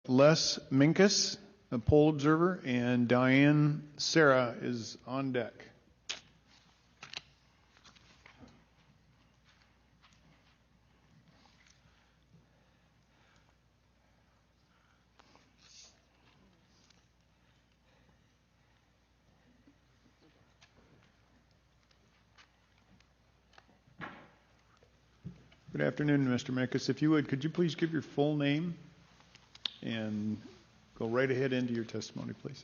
Lesley Minkus, a poll observer, and Diane Sarah is on deck. Good afternoon, Mr. Minkus. If you would, could you please give your full name and go right ahead into your testimony, please.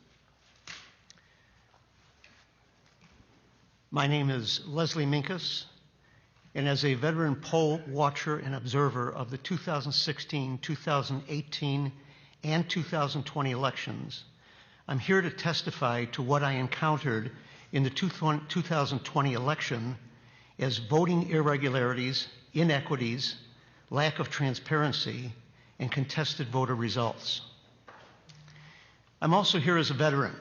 My name is Lesley Minkus, and as a veteran poll watcher and observer of the 2016, 2018, and 2020 elections, I'm here to testify to what I encountered in the 2020 election as voting irregularities, inequities, lack of transparency, and contested voter results. I'm also here as a veteran,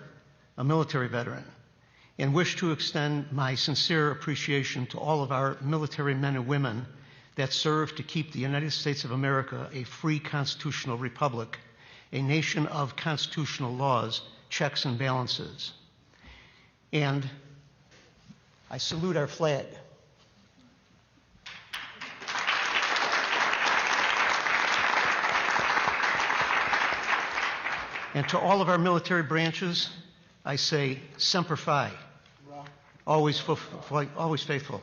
a military veteran, and wish to extend my sincere appreciation to all of our military men and women that serve to keep the United States of America a free constitutional republic, a nation of constitutional laws, checks and balances. And I salute our flag. And to all of our military branches, I say, Semper Fi, always faithful.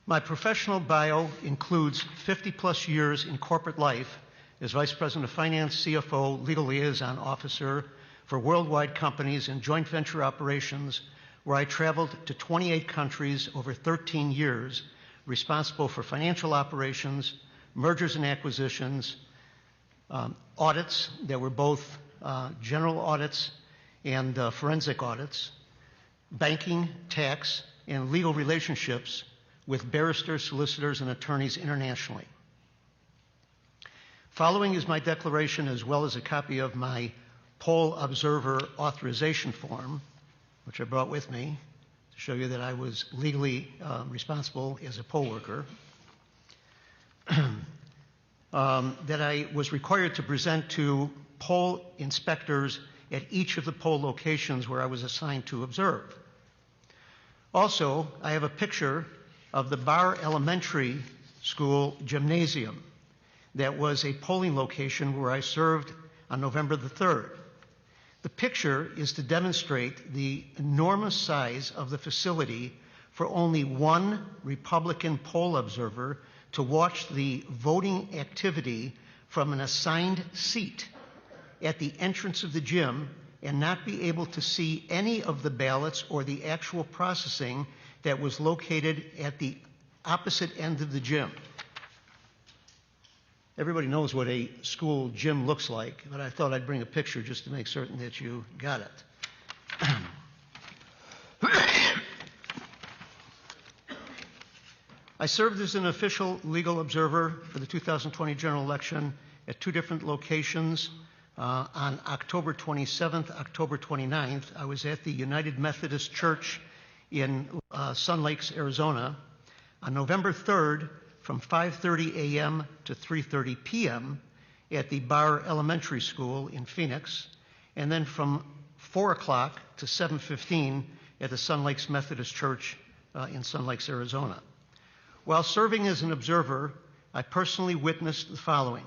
My professional bio includes 50-plus years in corporate life as Vice President of Finance, CFO, Legal Liaison Officer for worldwide companies and joint venture operations, where I traveled to 28 countries over 13 years, responsible for financial operations, mergers and acquisitions, audits that were both general audits and forensic audits, banking, tax, and legal relationships with barristers, solicitors, and attorneys internationally. Following is my declaration, as well as a copy of my poll observer authorization form, which I brought with me to show you that I was legally responsible as a poll worker. That I was required to present to poll inspectors at each of the poll locations where I was assigned to observe. Also, I have a picture of the Barr Elementary School gymnasium that was a polling location where I served on November the 3rd. The picture is to demonstrate the enormous size of the facility for only one Republican poll observer to watch the voting activity from an assigned seat at the entrance of the gym and not be able to see any of the ballots or the actual processing that was located at the opposite end of the gym. Everybody knows what a school gym looks like, but I thought I'd bring a picture just to make certain that you got it. I served as an official legal observer for the 2020 general election at two different locations. On October 27th, October 29th, I was at the United Methodist Church in Sun Lakes, Arizona. On November 3rd, from 5:30 a.m. to 3:30 p.m. at the Barr Elementary School in Phoenix, and then from 4 o'clock to 7:15 at the Sun Lakes Methodist Church in Sun Lakes, Arizona. While serving as an observer, I personally witnessed the following.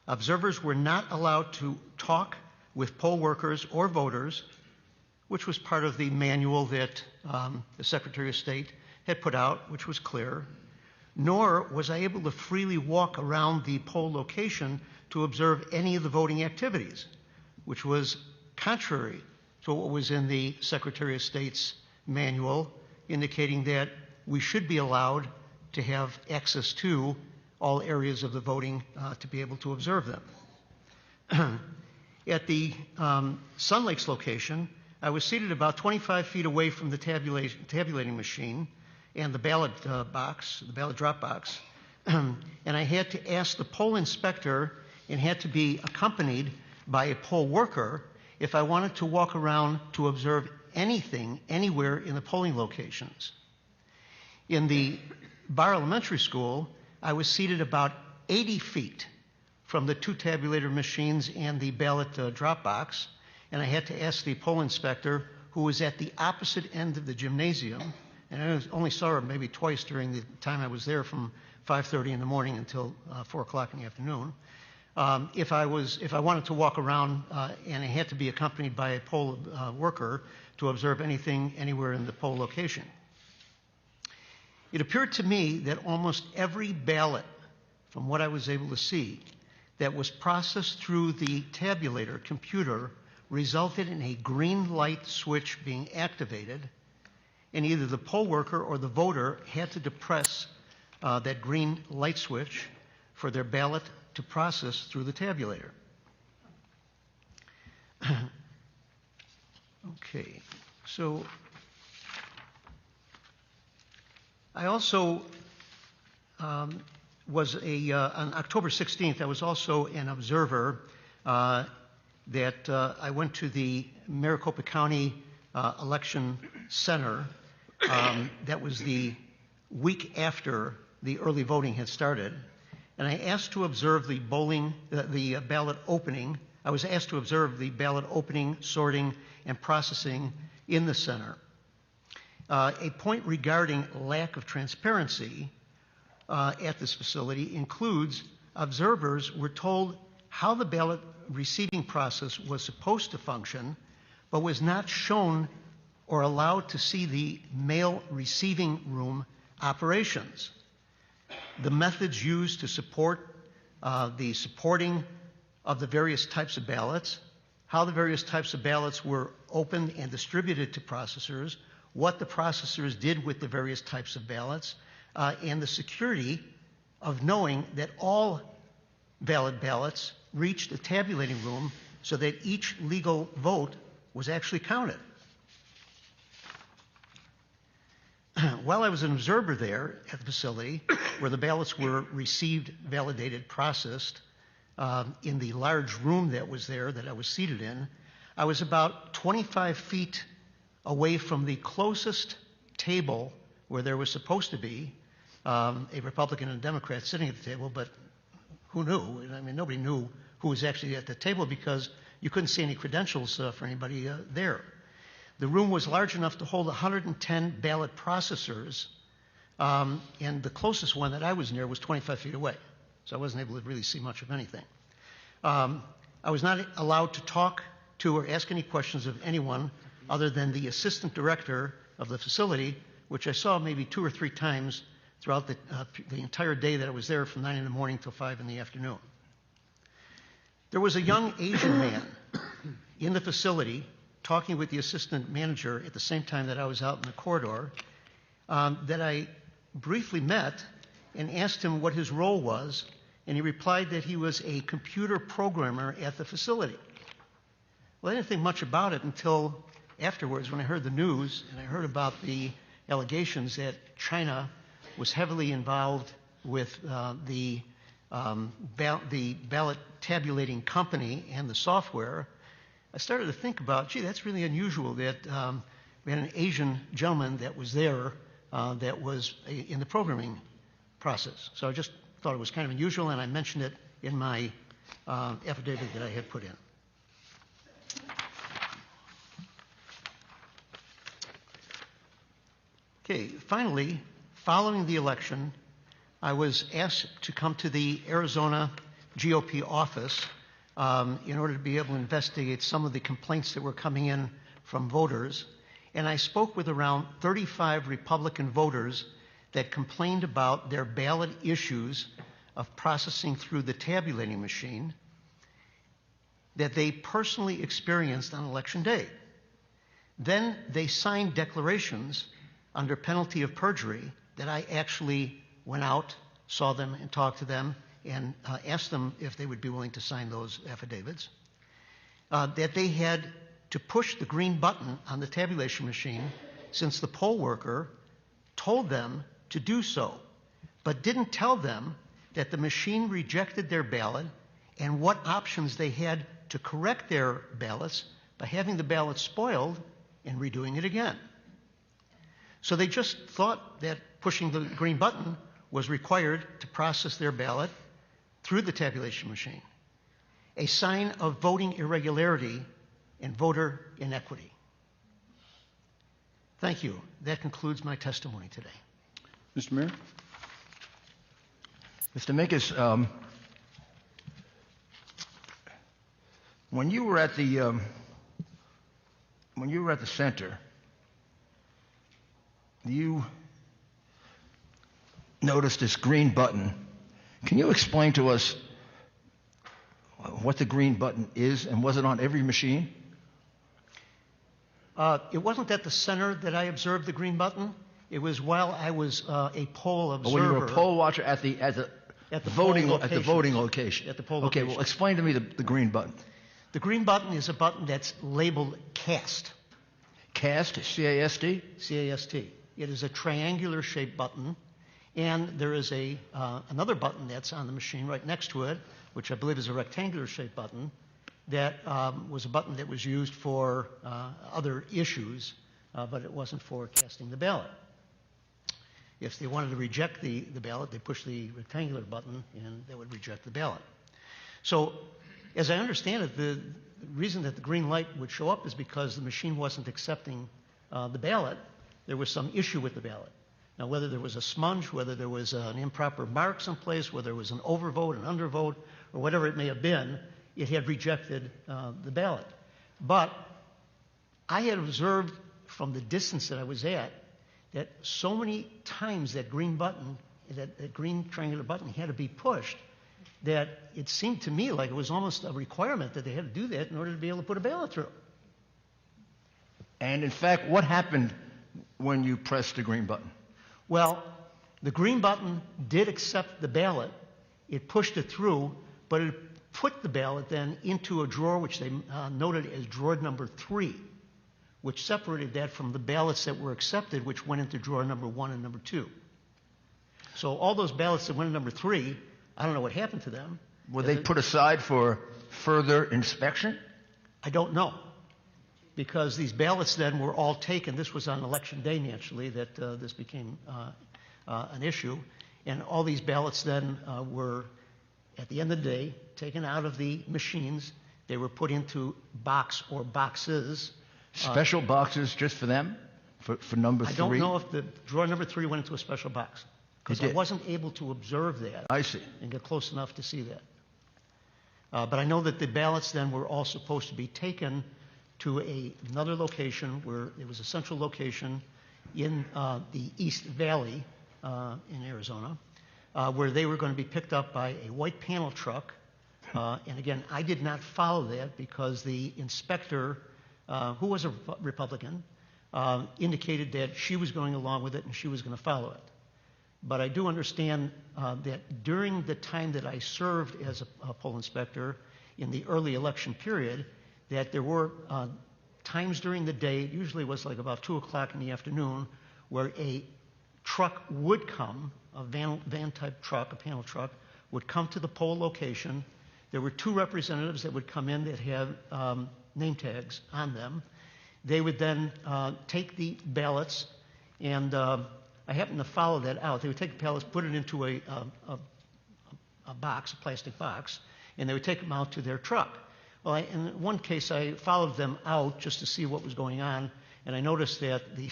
Observers were not allowed to talk with poll workers or voters, which was part of the manual that the Secretary of State had put out, which was clear, nor was I able to freely walk around the poll location to observe any of the voting activities, which was contrary to what was in the Secretary of State's manual, indicating that we should be allowed to have access to all areas of the voting to be able to observe them. At the Sun Lakes location, I was seated about 25 feet away from the tabulating machine and the ballot box, the ballot drop box, and I had to ask the poll inspector and had to be accompanied by a poll worker if I wanted to walk around to observe anything, anywhere in the polling locations. In the Barr Elementary School, I was seated about 80 feet from the 2 tabulator machines and the ballot drop box, and I had to ask the poll inspector, who was at the opposite end of the gymnasium, and I only saw her maybe twice during the time I was there from 5:30 in the morning until 4 o'clock in the afternoon, if I wanted to walk around and I had to be accompanied by a poll worker to observe anything anywhere in the poll location. It appeared to me that almost every ballot, from what I was able to see, that was processed through the tabulator computer resulted in a green light switch being activated, and either the poll worker or the voter had to depress that green light switch for their ballot to process through the tabulator. Okay, so I also was on October 16th, I was also an observer that I went to the Maricopa County Election Center. That was the week after the early voting had started. And I asked to observe the ballot opening. I was asked to observe the ballot opening, sorting, and processing in the center. A point regarding lack of transparency at this facility includes observers were told how the ballot receiving process was supposed to function, but was not shown or allowed to see the mail receiving room operations. The methods used to support the supporting of the various types of ballots, how the various types of ballots were opened and distributed to processors, what the processors did with the various types of ballots, and the security of knowing that all valid ballots reached a tabulating room so that each legal vote was actually counted. While I was an observer there at the facility, where the ballots were received, validated, processed, in the large room that was there that I was seated in, I was about 25 feet away from the closest table where there was supposed to be a Republican and a Democrat sitting at the table, but who knew? I mean, nobody knew who was actually at the table because you couldn't see any credentials for anybody there. The room was large enough to hold 110 ballot processors, and the closest one that I was near was 25 feet away, so I wasn't able to really see much of anything. I was not allowed to talk to or ask any questions of anyone other than the assistant director of the facility, which I saw maybe 2 or 3 times throughout the entire day that I was there from 9 in the morning till 5 in the afternoon. There was a young Asian man in the facility talking with the assistant manager at the same time that I was out in the corridor that I briefly met and asked him what his role was, and he replied that he was a computer programmer at the facility. Well, I didn't think much about it until afterwards when I heard the news and I heard about the allegations that China was heavily involved with the ballot tabulating company and the software. I started to think about, gee, that's really unusual that we had an Asian gentleman that was there that was in the programming process. So I just thought it was kind of unusual, and I mentioned it in my affidavit that I had put in. Okay, finally, following the election, I was asked to come to the Arizona GOP office in order to be able to investigate some of the complaints that were coming in from voters. And I spoke with around 35 Republican voters that complained about their ballot issues of processing through the tabulating machine that they personally experienced on Election Day. Then they signed declarations under penalty of perjury that I actually went out, saw them, and talked to them, and asked them if they would be willing to sign those affidavits, that they had to push the green button on the tabulation machine since the poll worker told them to do so, but didn't tell them that the machine rejected their ballot and what options they had to correct their ballots by having the ballot spoiled and redoing it again. So they just thought that pushing the green button was required to process their ballot, through the tabulation machine, a sign of voting irregularity and voter inequity. Thank you. That concludes my testimony today. Mr. Mayor? Mr. Minkes, when you were at the center, you noticed this green button. Can you explain to us what the green button is, and was it on every machine? It wasn't at the center that I observed the green button. It was while I was a poll observer. When you were a poll watcher at the voting location. At the poll Okay, location. well, explain to me the green button. The green button is a button that's labeled CAST. CAST, C-A-S-T? C-A-S-T. It is a triangular shaped button, and there is another button that's on the machine right next to it, which I believe is a rectangular shaped button, that was a button that was used for other issues, but it wasn't for casting the ballot. If they wanted to reject the ballot, they push the rectangular button and they would reject the ballot. So, as I understand it, the reason that the green light would show up is because the machine wasn't accepting the ballot. There was some issue with the ballot. Now, whether there was a smudge, whether there was an improper mark someplace, whether it was an overvote, an undervote, or whatever it may have been, it had rejected the ballot. But I had observed from the distance that I was at that so many times that green button, that green triangular button had to be pushed, that it seemed to me like it was almost a requirement that they had to do that in order to be able to put a ballot through. And in fact, what happened when you pressed the green button? Well, the green button did accept the ballot. It pushed it through, but it put the ballot then into a drawer which they noted as drawer number 3, which separated that from the ballots that were accepted, which went into drawer number 1 and number 2. So all those ballots that went in number 3, I don't know what happened to them. Were they put aside for further inspection? I don't know, because these ballots then were all taken. This was on election day, naturally, that this became an issue. And all these ballots then were, at the end of the day, taken out of the machines. They were put into box or boxes. Special boxes just for them? For number 3? I don't know if the drawer number 3 went into a special box, because I wasn't able to observe that. I see. And get close enough to see that. But I know that the ballots then were all supposed to be taken to another location, where it was a central location in the East Valley in Arizona, where they were going to be picked up by a white panel truck. And again, I did not follow that because the inspector, who was a Republican, indicated that she was going along with it and she was going to follow it. But I do understand that during the time that I served as a poll inspector in the early election period, that there were times during the day, it usually was like about 2 o'clock in the afternoon, where a truck would come, a van-type truck, a panel truck, would come to the poll location. There were 2 representatives that would come in that had name tags on them. They would then take the ballots, and I happened to follow that out. They would take the ballots, put it into a box, a plastic box, and they would take them out to their truck. Well, in one case, I followed them out just to see what was going on, and I noticed that the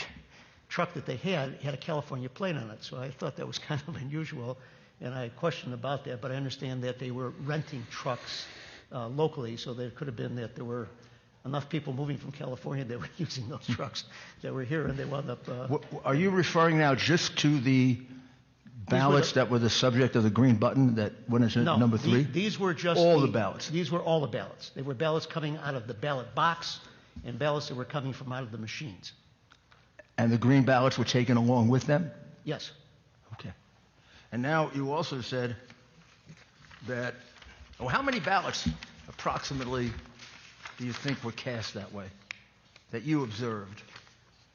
truck that they had a California plate on it, so I thought that was kind of unusual, and I questioned about that, but I understand that they were renting trucks locally, so there could have been that there were enough people moving from California that were using those trucks that were here, and they wound up... Are you referring now just to the ballots that were the subject of the green button that went into number 3? These were just... all the ballots? These were all the ballots. They were ballots coming out of the ballot box and ballots that were coming from out of the machines. And the green ballots were taken along with them? Yes. Okay. And now you also said that... Well, how many ballots approximately do you think were cast that way, that you observed?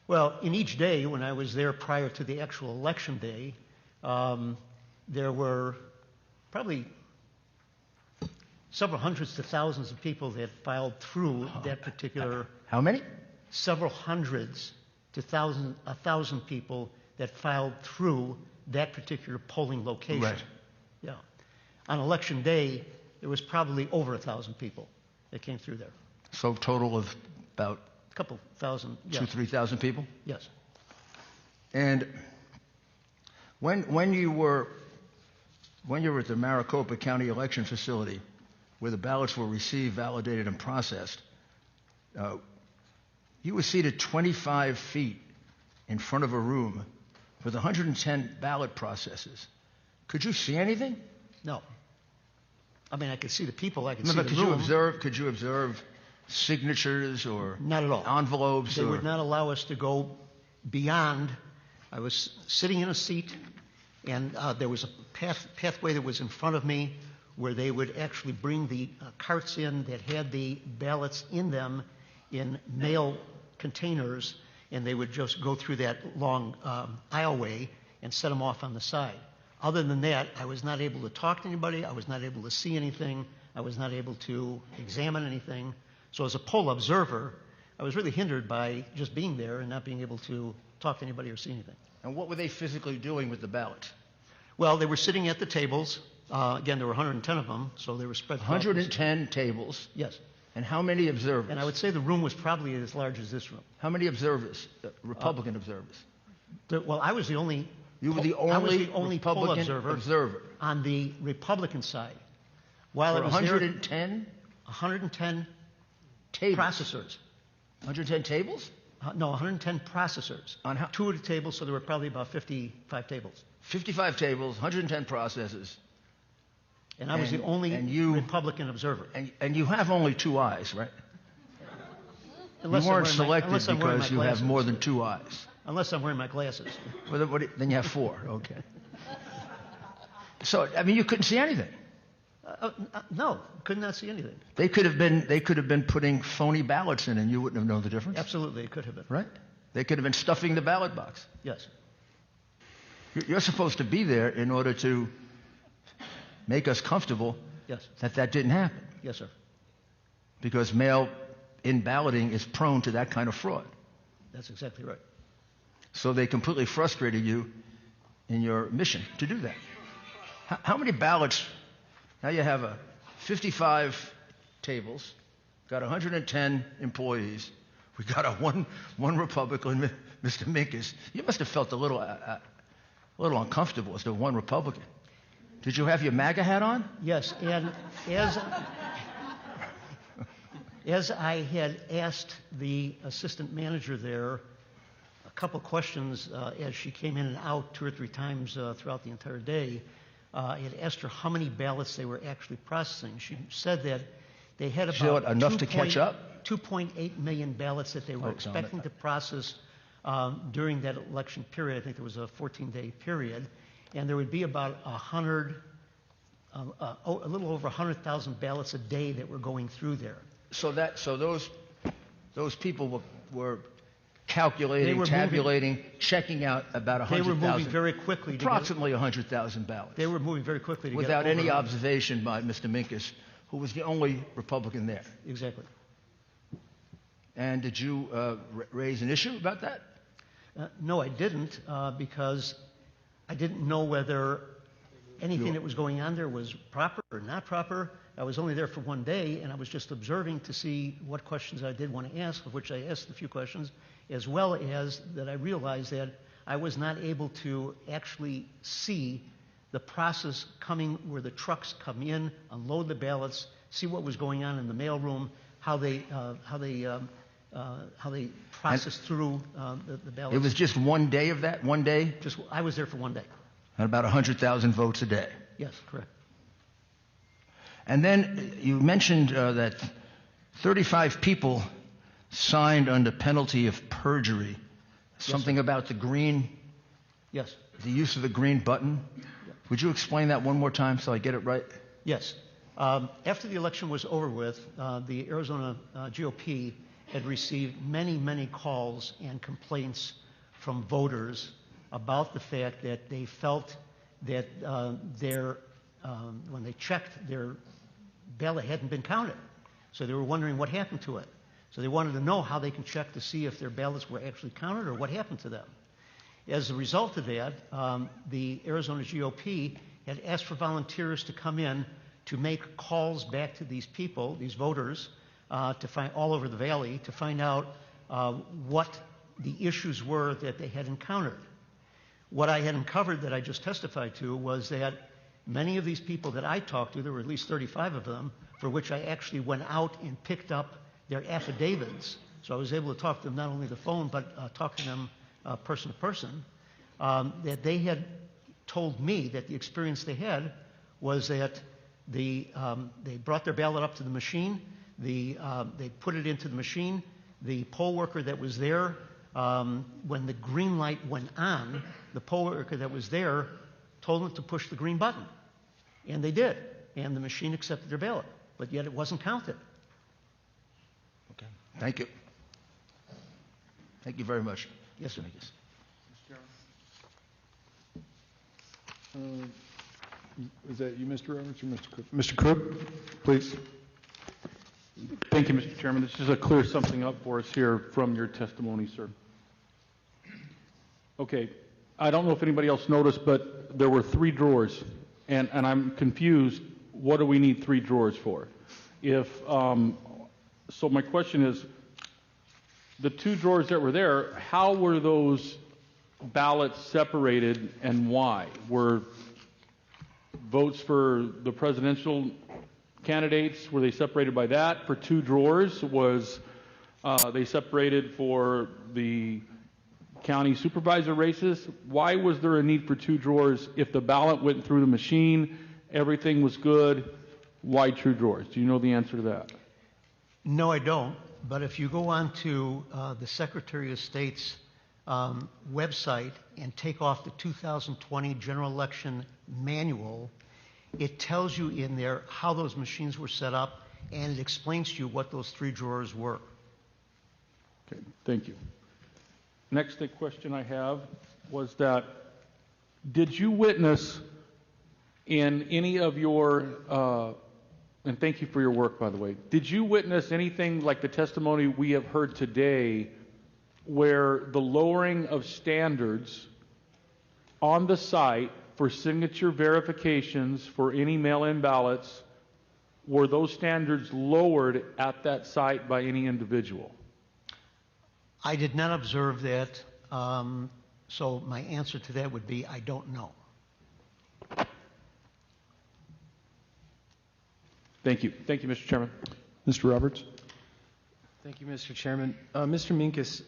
Well, in each day, when I was there prior to the actual election day, there were probably several hundreds to thousands of people that filed through that particular... How many? Several hundreds to 1,000 people that filed through that particular polling location. Right. Yeah. On election day, there was probably over 1,000 people that came through there. So total of about A couple thousand, yes. 2,000, 3,000 people? Yes. And when you were at the Maricopa County election facility, where the ballots were received, validated, and processed, you were seated 25 feet in front of a room with 110 ballot processes. Could you see anything? No. I mean, I could see the people, I could No, see but the room. could you observe signatures or Not at all. envelopes? They would not allow us to go beyond. I was sitting in a seat, and there was a pathway that was in front of me where they would actually bring the carts in that had the ballots in them in mail containers, and they would just go through that long aisleway and set them off on the side. Other than that, I was not able to talk to anybody. I was not able to see anything. I was not able to examine anything. So as a poll observer, I was really hindered by just being there and not being able to talk to anybody or see anything. And what were they physically doing with the ballots? Well, they were sitting at the tables. Again, there were 110 of them, so they were spread throughout. 110 tables. Yes. And how many observers? And I would say the room was probably as large as this room. How many observers? Republican observers? Well, I was the only. You were the I was only the only poll Republican observer on the Republican side. While for it was 110 110 tables. processors. 110 tables? No, 110 processors. On how? 2 at a table, so there were probably about 55 tables. 55 tables, 110 processes. And I was the only Republican observer. And you have only 2 eyes, right? Unless you I'm weren't wearing selected unless I'm wearing because my you have glasses. more than 2 eyes. Unless I'm wearing my glasses. Well, then you have 4. Okay. So, I mean, you couldn't see anything. No, could not see anything. They could have been putting phony ballots in, and you wouldn't have known the difference. Absolutely, it could have been. Right? They could have been stuffing the ballot box. Yes. You're supposed to be there in order to make us comfortable Yes. that didn't happen, Yes, sir. because mail-in balloting is prone to that kind of fraud. That's exactly right. So they completely frustrated you in your mission to do that. How many ballots? Now you have 55 tables, got 110 employees. We got one Republican, Mr. Minkes. You must have felt a little uncomfortable as to one Republican. Did you have your MAGA hat on? Yes, and as I had asked the assistant manager there a couple questions as she came in and out 2 or 3 times throughout the entire day, I had asked her how many ballots they were actually processing. She said that they had about enough to catch up? 2.8 million ballots that they were expecting to process during that election period. I think there was a 14-day period, and there would be about a little over 100,000 ballots a day that were going through there. So those people were calculating, tabulating, checking out about 100,000. They were moving very quickly. Approximately 100,000 ballots. They were moving very quickly to without get over any 100. observation by Mr. Minkes, who was the only Republican there. Exactly. And did you raise an issue about that? No, I didn't, because I didn't know whether anything that was going on there was proper or not proper. I was only there for 1 day, and I was just observing to see what questions I did want to ask, of which I asked a few questions, as well as that I realized that I was not able to actually see the process coming where the trucks come in, unload the ballots, see what was going on in the mailroom, how they process through the ballots. It was just 1 day of that? 1 day? I was there for 1 day. And about 100,000 votes a day. Yes, correct. And then you mentioned that 35 people signed under penalty of perjury. Something about the green, Yes. the use of the green button. Would you explain that one more time so I get it right? Yes. After the election was over with, the Arizona GOP had received many, many calls and complaints from voters about the fact that they felt that when they checked, their ballot hadn't been counted. So they were wondering what happened to it. So they wanted to know how they can check to see if their ballots were actually counted or what happened to them. As a result of that, the Arizona GOP had asked for volunteers to come in to make calls back to these people, these voters, to find all over the valley, to find out what the issues were that they had encountered. What I had uncovered that I just testified to was that many of these people that I talked to, there were at least 35 of them, for which I actually went out and picked up their affidavits. So I was able to talk to them not only the phone, but talk to them person to person, that they had told me that the experience they had was that they brought their ballot up to the machine, they put it into the machine, the poll worker that was there, when the green light went on, the poll worker that was there told them to push the green button. And they did. And the machine accepted their ballot. But yet it wasn't counted. Okay. Thank you. Thank you very much. Yes, sir. Is that you, Mr. Roberts, or Mr. Cook? Mr. Cook, please. Thank you, Mr. Chairman. This is to clear something up for us here from your testimony, sir. Okay. I don't know if anybody else noticed, but there were 3 drawers, and I'm confused. What do we need 3 drawers for? So my question is, the 2 drawers that were there, how were those ballots separated and why? Were votes for the presidential candidates, were they separated by that for 2 drawers? Was they separated for the county supervisor races? Why was there a need for 2 drawers if the ballot went through the machine, everything was good? Why 2 drawers? Do you know the answer to that? No, I don't. But if you go on to the Secretary of State's website and take off the 2020 general election manual, it tells you in there how those machines were set up, and it explains to you what those 3 drawers were. Okay, thank you. Next question I have was that, did you witness in any of your, and thank you for your work, by the way, did you witness anything like the testimony we have heard today where the lowering of standards on the site for signature verifications for any mail-in ballots, were those standards lowered at that site by any individual? I did not observe that, so my answer to that would be I don't know. Thank you. Thank you, Mr. Chairman. Mr. Roberts? Thank you, Mr. Chairman. Mr. Minkus,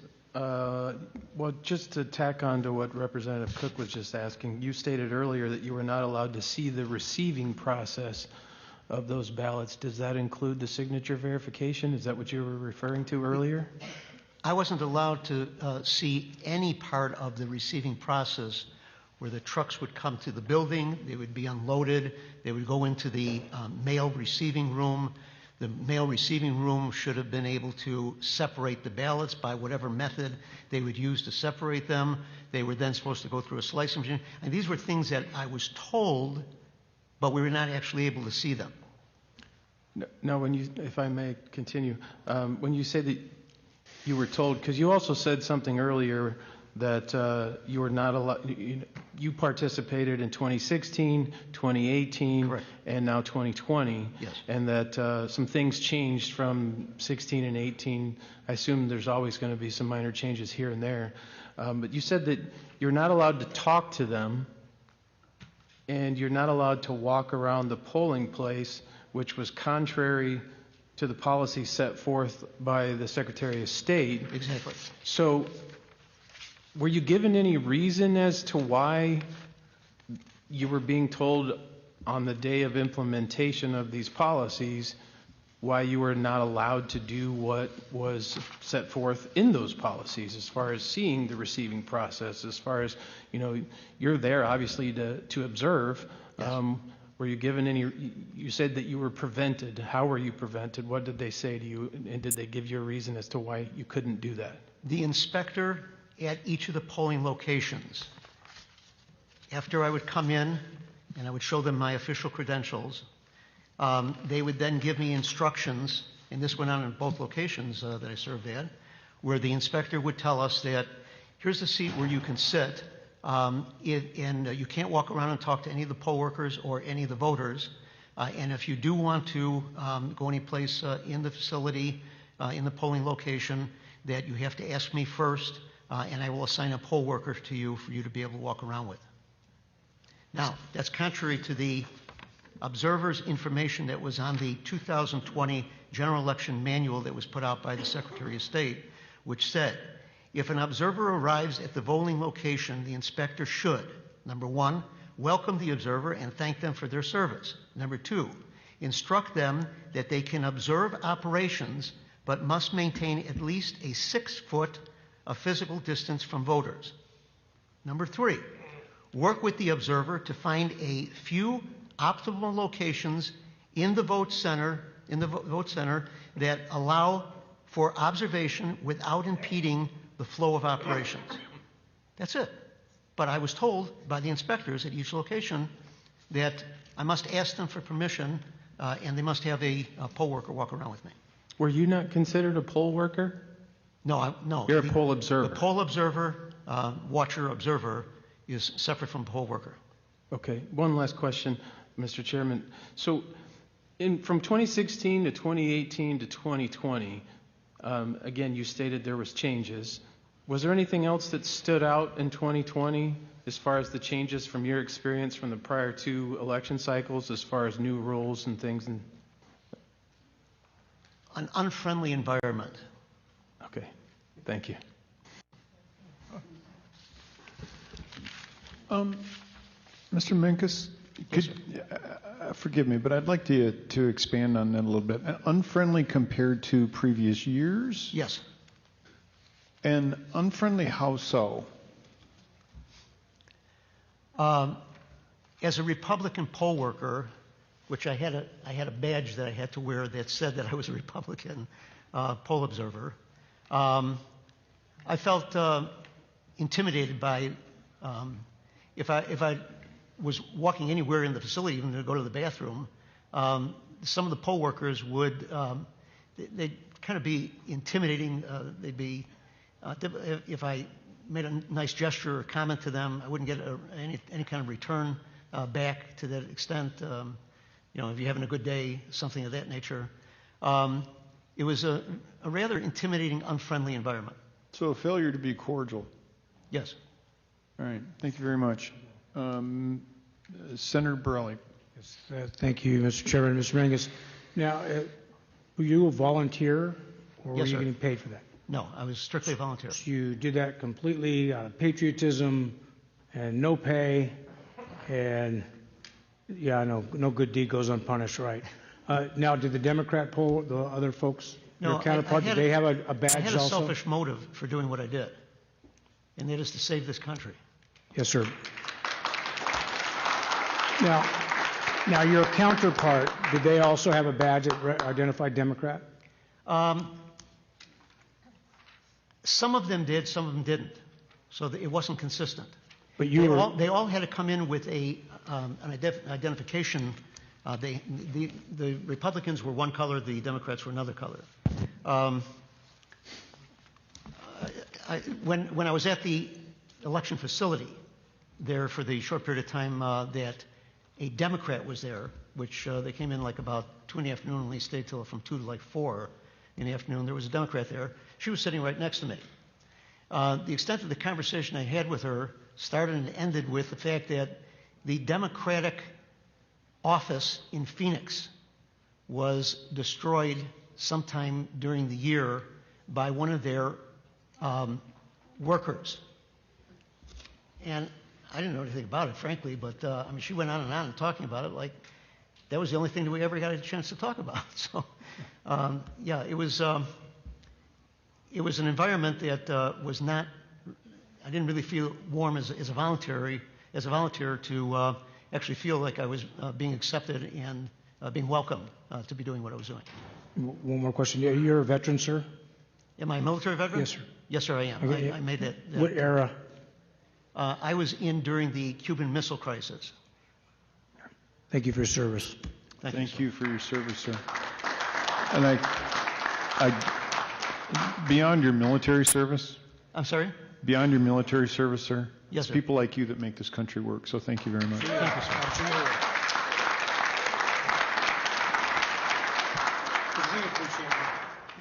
well, just to tack on to what Representative Cook was just asking, you stated earlier that you were not allowed to see the receiving process of those ballots. Does that include the signature verification? Is that what you were referring to earlier? I wasn't allowed to see any part of the receiving process where the trucks would come to the building, they would be unloaded, they would go into the mail receiving room. The mail receiving room should have been able to separate the ballots by whatever method they would use to separate them. They were then supposed to go through a slicing machine. And these were things that I was told, but we were not actually able to see them. No, when you, if I may continue, when you say that you were told, because you also said something earlier that you were not allowed, you participated in 2016, 2018, Correct. and now 2020. Yes. And that some things changed from 16 and 18. I assume there's always going to be some minor changes here and there. But you said that you're not allowed to talk to them and you're not allowed to walk around the polling place, which was contrary to the policy set forth by the Secretary of State. Exactly. So were you given any reason as to why you were being told on the day of implementation of these policies why you were not allowed to do what was set forth in those policies as far as seeing the receiving process, as far as, you know, you're there obviously to observe. Yes. Were you given any, you said that you were prevented. How were you prevented? What did they say to you? And did they give you a reason as to why you couldn't do that? The inspector at each of the polling locations, after I would come in and I would show them my official credentials, they would then give me instructions, and this went on in both locations that I served at, where the inspector would tell us that here's the seat where you can sit, And you can't walk around and talk to any of the poll workers or any of the voters. And if you do want to go any place in the facility, in the polling location, that you have to ask me first, and I will assign a poll worker to you for you to be able to walk around with. Now, that's contrary to the observers' information that was on the 2020 general election manual that was put out by the Secretary of State, which said, if an observer arrives at the voting location, the inspector should, number one, welcome the observer and thank them for their service. Number two, instruct them that they can observe operations but must maintain at least a 6 foot of physical distance from voters. Number three, work with the observer to find a few optimal locations in the vote center that allow for observation without impeding the flow of operations. That's it. But I was told by the inspectors at each location that I must ask them for permission, and they must have a poll worker walk around with me. Were you not considered a poll worker? No, no. You're a poll observer. The poll observer, watcher observer, is separate from poll worker. Okay. One last question, Mr. Chairman. So from 2016 to 2018 to 2020, again, you stated there was changes. Was there anything else that stood out in 2020 as far as the changes from your experience from the prior two election cycles, as far as new rules and things? An unfriendly environment. Okay. Thank you. Mr. Minkus, forgive me, but I'd like to expand on that a little bit. Unfriendly compared to previous years? Yes. And unfriendly, how so? As a Republican poll worker, which I had a badge that I had to wear that said that I was a Republican poll observer, I felt intimidated by if I was walking anywhere in the facility, even to go to the bathroom, some of the poll workers would they'd kind of be intimidating. They'd be if I made a nice gesture or comment to them, I wouldn't get any kind of return back to that extent. If you're having a good day, something of that nature. It was a rather intimidating, unfriendly environment. So a failure to be cordial. Yes. All right. Thank you very much. Senator Borelli. Yes, thank you, Mr. Chairman. Mr. Minkes, now, were you a volunteer, or were Yes, you sir. getting paid for that? No, I was strictly a volunteer. So you did that completely out of patriotism and no pay, and yeah, no good deed goes unpunished, right? Now, did the Democrat poll, the other folks, No, your counterpart, I had did they have a badge I had a also? selfish motive for doing what I did, and that is to save this country. Yes, sir. Now, your counterpart, did they also have a badge that identified Democrat? Some of them did, some of them didn't. So it wasn't consistent. But you were... They all had to come in with an identification. The Republicans were one color, the Democrats were another color. When I was at the election facility there for the short period of time that a Democrat was there, which they came in like about 2 in the afternoon and they stayed till from 2 to like 4 in the afternoon. There was a Democrat there. She was sitting right next to me. The extent of the conversation I had with her started and ended with the fact that the Democratic office in Phoenix was destroyed sometime during the year by one of their workers. And I didn't know anything about it, frankly, but she went on and talking about it like that was the only thing that we ever got a chance to talk about. So, yeah, it was an environment that was not. I didn't really feel warm as a volunteer to actually feel like I was being accepted and being welcomed to be doing what I was doing. One more question. You're a veteran, sir? Am I a military veteran? Yes, sir. Yes, sir, I am. Okay. I made that. What era? I was in during the Cuban Missile Crisis. Thank you for your service. Thank you for your service, sir. And I beyond your military service, I'm sorry? beyond your military service, sir, Yes, It's sir. people like you that make this country work, so thank you very much. Thank you, sir.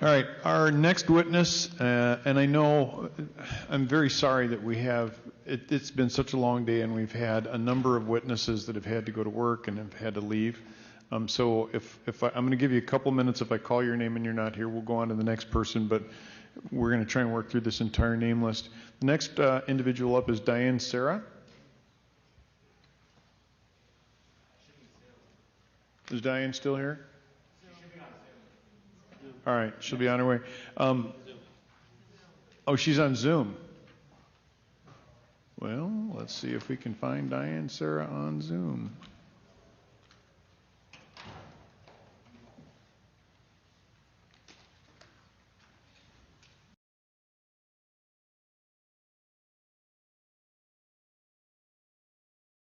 All right, our next witness, and I know, I'm very sorry that we have, it's been such a long day and we've had a number of witnesses that have had to go to work and have had to leave. So I'm going to give you a couple minutes. If I call your name and you're not here, we'll go on to the next person, but we're going to try and work through this entire name list. The next individual up is Diane Sarah. Is Diane still here? All right, she'll be on her way. Oh, she's on Zoom. Well, let's see if we can find Diane Sarah on Zoom.